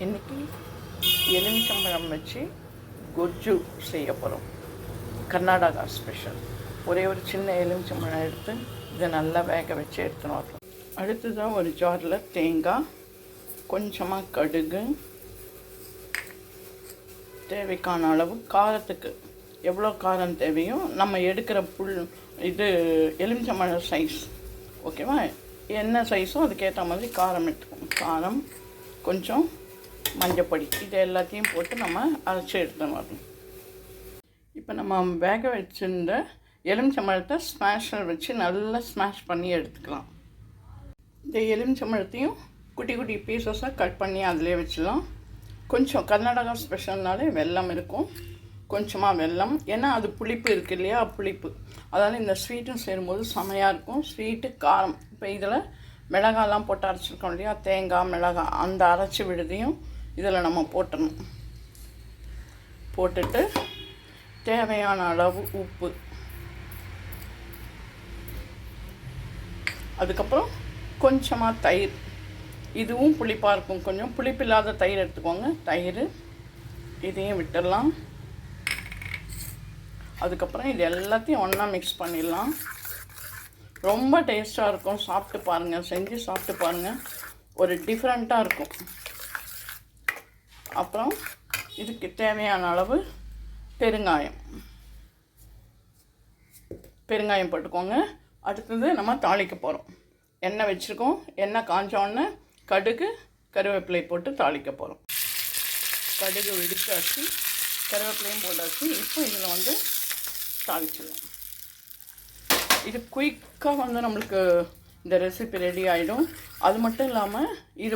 இன்றைக்கி எலுமிச்சம்பழம் வச்சு கொஜ்ஜு செய்ய போகிறோம். கர்நாடகா ஸ்பெஷல். ஒரே ஒரு சின்ன எலுமிச்சம்பழம் எடுத்து இதை நல்லா வேக வச்சு எடுத்துன்னு வரணும். அடுத்ததாக ஒரு ஜாரில் தேங்காய், கொஞ்சமாக கடுகு, தேவைக்கான அளவு காரத்துக்கு எவ்வளோ காரம் தேவையோ நம்ம எடுக்கிற எலுமிச்சம்பழம் சைஸ் ஓகேவா, என்ன சைஸோ அதுக்கேற்ற மாதிரி காரம் எடுத்துக்கணும். காரம், கொஞ்சம் மஞ்சப்பொடி, இது எல்லாத்தையும் போட்டு நம்ம அரைச்சி எடுத்துன்னு வரணும். இப்போ நம்ம வேக வச்சுருந்த எலுமிச்சம்பழத்தை ஸ்மாஷர் வச்சு நல்லா ஸ்மாஷ் பண்ணி எடுத்துக்கலாம். இந்த எலுமிச்சம்பழத்தையும் குட்டி குட்டி பீசஸாக கட் பண்ணி அதிலே வச்சிடலாம். கொஞ்சம் கர்நாடகா ஸ்பெஷல்னாலே வெல்லம் இருக்கும், கொஞ்சமாக வெல்லம், ஏன்னா அது புளிப்பு இருக்குது இல்லையா, புளிப்பு, அதனால் இந்த ஸ்வீட்டும் சேரும்போது செமையாக இருக்கும். ஸ்வீட்டு, காரம். இப்போ இதில் மிளகாலாம் போட்டு அரைச்சிருக்கோம் இல்லையா, தேங்காய், மிளகாய், அந்த அரைச்சி விடுதையும் இதில் நம்ம போட்டணும். போட்டுட்டு தேவையான அளவு உப்பு, அதுக்கப்புறம் கொஞ்சமாக தயிர். இதுவும் புளிப்பாக இருக்கும், கொஞ்சம் புளிப்பில்லாத தயிர் எடுத்துக்கோங்க. தயிர் இதையும் விட்டுடலாம். அதுக்கப்புறம் இது எல்லாத்தையும் ஒன்றா மிக்ஸ் பண்ணிடலாம். ரொம்ப டேஸ்ட்டாக இருக்கும். சாப்பிட்டு பாருங்கள், செஞ்சு சாப்பிட்டு பாருங்கள், ஒரு டிஃப்ரெண்ட்டாக இருக்கும். அப்புறம் இதுக்கு தேவையான அளவு பெருங்காயம் போட்டுக்கோங்க. அடுத்தது நம்ம தாளிக்க போகிறோம். எண்ணெய் வச்சுருக்கோம். எண்ணெய் காஞ்சோடனே கடுகு, கருவேப்பிலை போட்டு தாளிக்க போகிறோம். கடுகு வெடிச்சாச்சு, கருவேப்பிலையும் போட்டாச்சு. இப்போ இதில் தாளிச்சிடலாம். இது குயிக்காக நம்மளுக்கு இந்த ரெசிபி ரெடி ஆகிடும். அது மட்டும் இல்லாமல் இது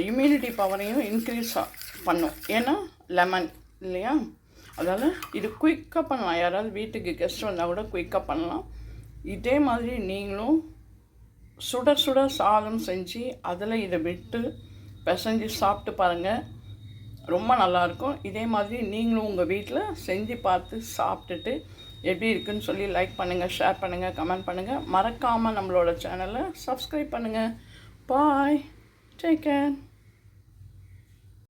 இம்யூனிட்டி பவரையும் இன்க்ரீஸ் பண்ணும். ஏன்னா லெமன் இல்லையா, அதனால் இது குயிக்காக பண்ணலாம். யாராவது வீட்டுக்கு கெஸ்ட் வந்தால் கூட குயிக்காக பண்ணலாம். இதே மாதிரி நீங்களும் சுட சுட சாதம் செஞ்சு அதில் இதை விட்டு பிசைஞ்சு சாப்பிட்டு பாருங்கள், ரொம்ப நல்லாயிருக்கும். இதே மாதிரி நீங்களும் உங்கள் வீட்டில் செஞ்சு பார்த்து சாப்பிட்டுட்டு எப்படி இருக்குன்னு சொல்லி லைக் பண்ணுங்கள், ஷேர் பண்ணுங்கள், கமெண்ட் பண்ணுங்கள். மறக்காமல் நம்மளோட சேனலை சப்ஸ்கிரைப் பண்ணுங்கள். பாய், டேக் கேர்.